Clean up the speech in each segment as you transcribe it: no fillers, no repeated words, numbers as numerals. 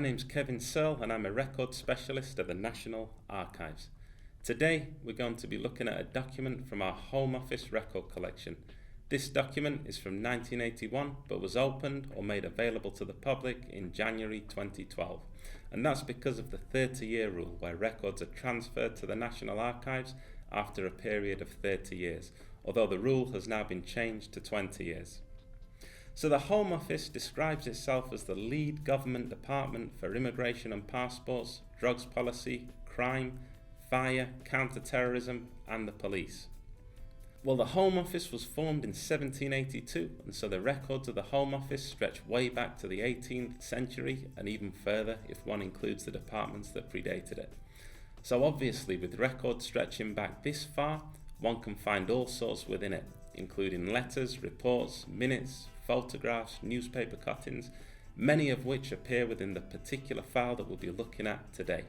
name's Kevin Searle and I'm a record specialist at the National Archives. Today we're going to be looking at a document from our Home Office record collection. This document is from 1981 but was opened or made available to the public in January 2012. And that's because of the 30-year rule, where records are transferred to the National Archives after a period of 30 years, although the rule has now been changed to 20 years. So the Home Office describes itself as the lead government department for immigration and passports, drugs policy, crime, fire, counter-terrorism and the police. Well, the Home Office was formed in 1782, and so the records of the Home Office stretch way back to the 18th century and even further if one includes the departments that predated it. So obviously, with records stretching back this far, one can find all sorts within it, including letters, reports, minutes, photographs, newspaper cuttings, many of which appear within the particular file that we'll be looking at today.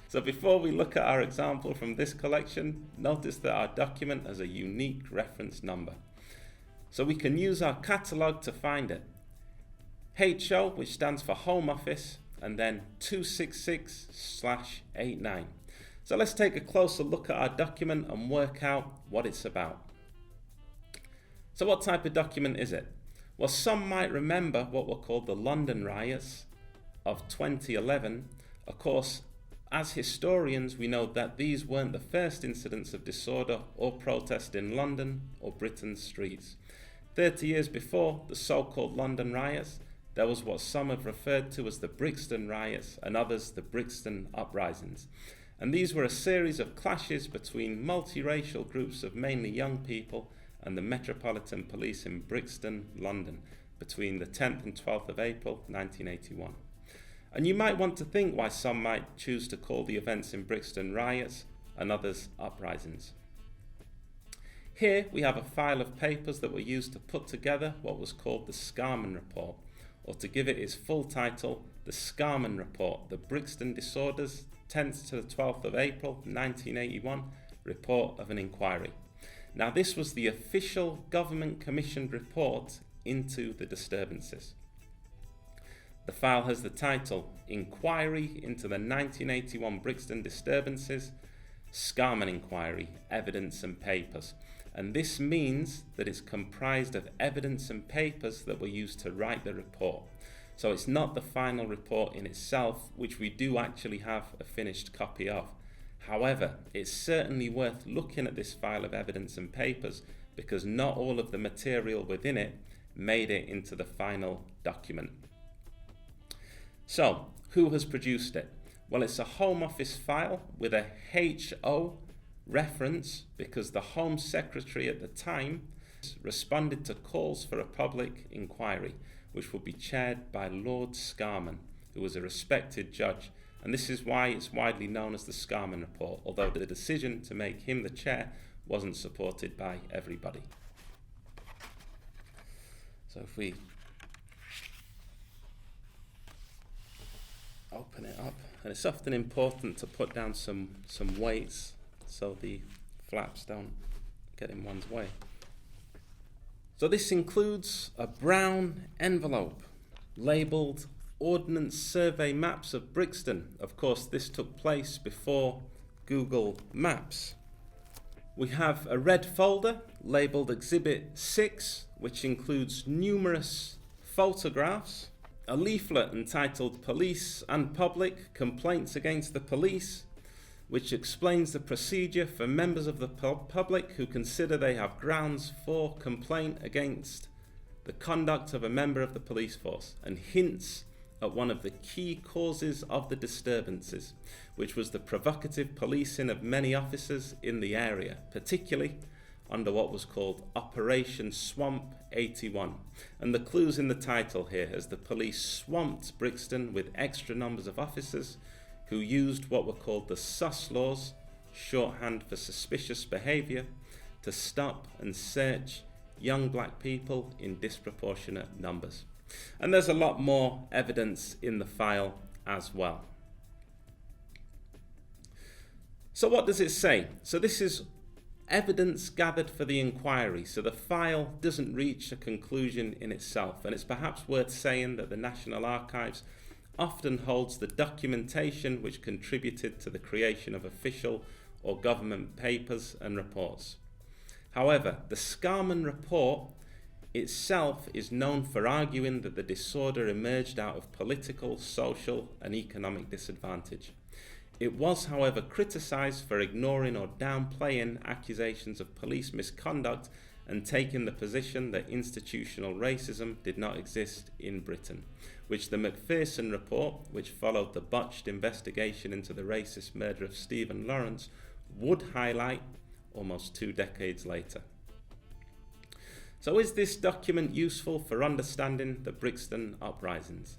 So before we look at our example from this collection, notice that our document has a unique reference number. So we can use our catalogue to find it. HO, which stands for Home Office, and then 266/89. So let's take a closer look at our document and work out what it's about. So what type of document is it? Well, some might remember what were called the London Riots of 2011. Of course, as historians, we know that these weren't the first incidents of disorder or protest in London or Britain's streets. 30 years before the so-called London Riots, there was what some have referred to as the Brixton Riots and others the Brixton Uprisings. And these were a series of clashes between multiracial groups of mainly young people and the Metropolitan Police in Brixton, London, between the 10th and 12th of April 1981. And you might want to think why some might choose to call the events in Brixton riots and others uprisings. Here we have a file of papers that were used to put together what was called the Scarman Report, or to give it its full title, the Scarman Report, the Brixton Disorders, 10th to the 12th of April 1981, Report of an Inquiry. Now this was the official government commissioned report into the disturbances. The file has the title, Inquiry into the 1981 Brixton Disturbances, Scarman Inquiry, Evidence and Papers. And this means that it's comprised of evidence and papers that were used to write the report. So it's not the final report in itself, which we do actually have a finished copy of. However, it's certainly worth looking at this file of evidence and papers because not all of the material within it made it into the final document. So, who has produced it? Well, it's a Home Office file with a HO reference because the Home Secretary at the time responded to calls for a public inquiry, which will be chaired by Lord Scarman, who was a respected judge. And this is why it's widely known as the Scarman Report, although the decision to make him the chair wasn't supported by everybody. So if we open it up, and it's often important to put down some weights so the flaps don't get in one's way. So this includes a brown envelope labelled Ordnance Survey Maps of Brixton. Of course, this took place before Google Maps. We have a red folder labelled Exhibit 6, which includes numerous photographs, a leaflet entitled Police and Public Complaints Against the Police, which explains the procedure for members of the public who consider they have grounds for complaint against the conduct of a member of the police force, and hints at one of the key causes of the disturbances, which was the provocative policing of many officers in the area, particularly under what was called Operation Swamp 81. And the clues in the title here as the police swamped Brixton with extra numbers of officers who used what were called the sus laws, shorthand for suspicious behaviour, to stop and search young black people in disproportionate numbers. And there's a lot more evidence in the file as well. So what does it say? So this is evidence gathered for the inquiry, so the file doesn't reach a conclusion in itself, and it's perhaps worth saying that the National Archives often holds the documentation which contributed to the creation of official or government papers and reports. However, the Scarman report itself is known for arguing that the disorder emerged out of political, social and economic disadvantage. It was, however, criticised for ignoring or downplaying accusations of police misconduct and taking the position that institutional racism did not exist in Britain, which the Macpherson report, which followed the botched investigation into the racist murder of Stephen Lawrence, would highlight almost 2 decades later. So is this document useful for understanding the Brixton uprisings?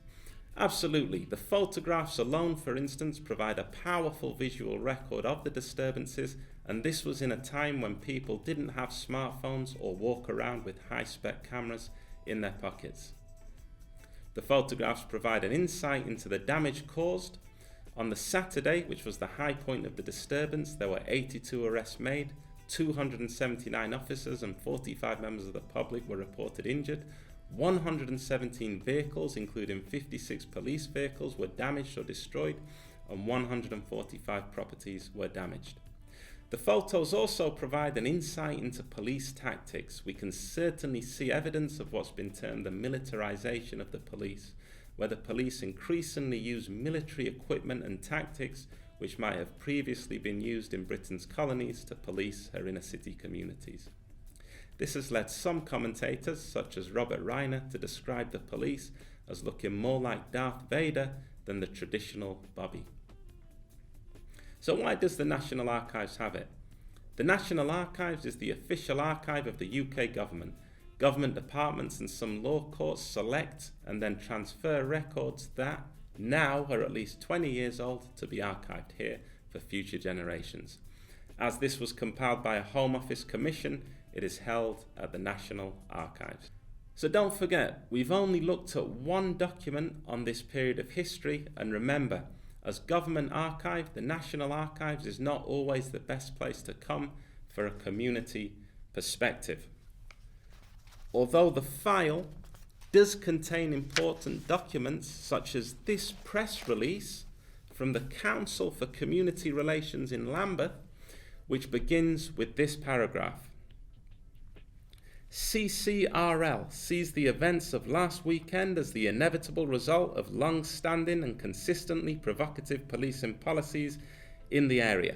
Absolutely. The photographs alone, for instance, provide a powerful visual record of the disturbances, and this was in a time when people didn't have smartphones or walk around with high-spec cameras in their pockets. The photographs provide an insight into the damage caused. On the Saturday, which was the high point of the disturbance, there were 82 arrests made, 279 officers and 45 members of the public were reported injured. 117 vehicles, including 56 police vehicles, were damaged or destroyed, and 145 properties were damaged. The photos also provide an insight into police tactics. We can certainly see evidence of what's been termed the militarization of the police, where the police increasingly use military equipment and tactics which might have previously been used in Britain's colonies to police her inner city communities. This has led some commentators, such as Robert Reiner, to describe the police as looking more like Darth Vader than the traditional Bobby. So why does the National Archives have it? The National Archives is the official archive of the UK government. Government departments and some law courts select and then transfer records that now are at least 20 years old to be archived here for future generations. As this was compiled by a Home Office commission, it is held at the National Archives. So don't forget, we've only looked at one document on this period of history, and remember, as government archive, the National Archives is not always the best place to come for a community perspective. Although the file does contain important documents such as this press release from the Council for Community Relations in Lambeth, which begins with this paragraph. CCRL sees the events of last weekend as the inevitable result of long-standing and consistently provocative policing policies in the area.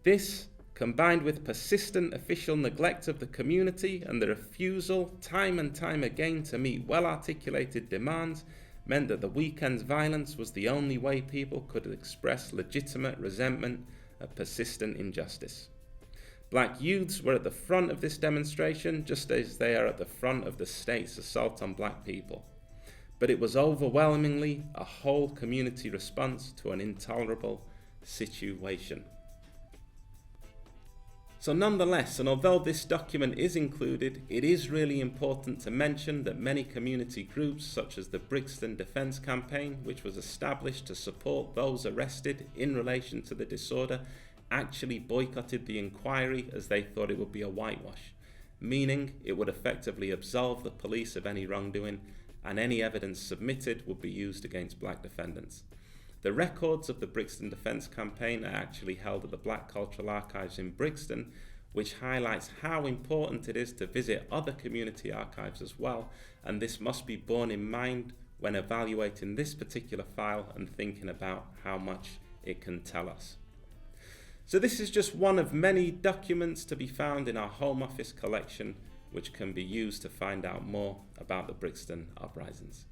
This, combined with persistent official neglect of the community and the refusal time and time again to meet well-articulated demands, meant that the weekend's violence was the only way people could express legitimate resentment at persistent injustice. Black youths were at the front of this demonstration, just as they are at the front of the state's assault on black people. But it was overwhelmingly a whole community response to an intolerable situation. So nonetheless, and although this document is included, it is really important to mention that many community groups, such as the Brixton Defence Campaign, which was established to support those arrested in relation to the disorder, actually boycotted the inquiry as they thought it would be a whitewash, meaning it would effectively absolve the police of any wrongdoing and any evidence submitted would be used against black defendants. The records of the Brixton Defence Campaign are actually held at the Black Cultural Archives in Brixton, which highlights how important it is to visit other community archives as well, and this must be borne in mind when evaluating this particular file and thinking about how much it can tell us. So this is just one of many documents to be found in our Home Office collection, which can be used to find out more about the Brixton uprisings.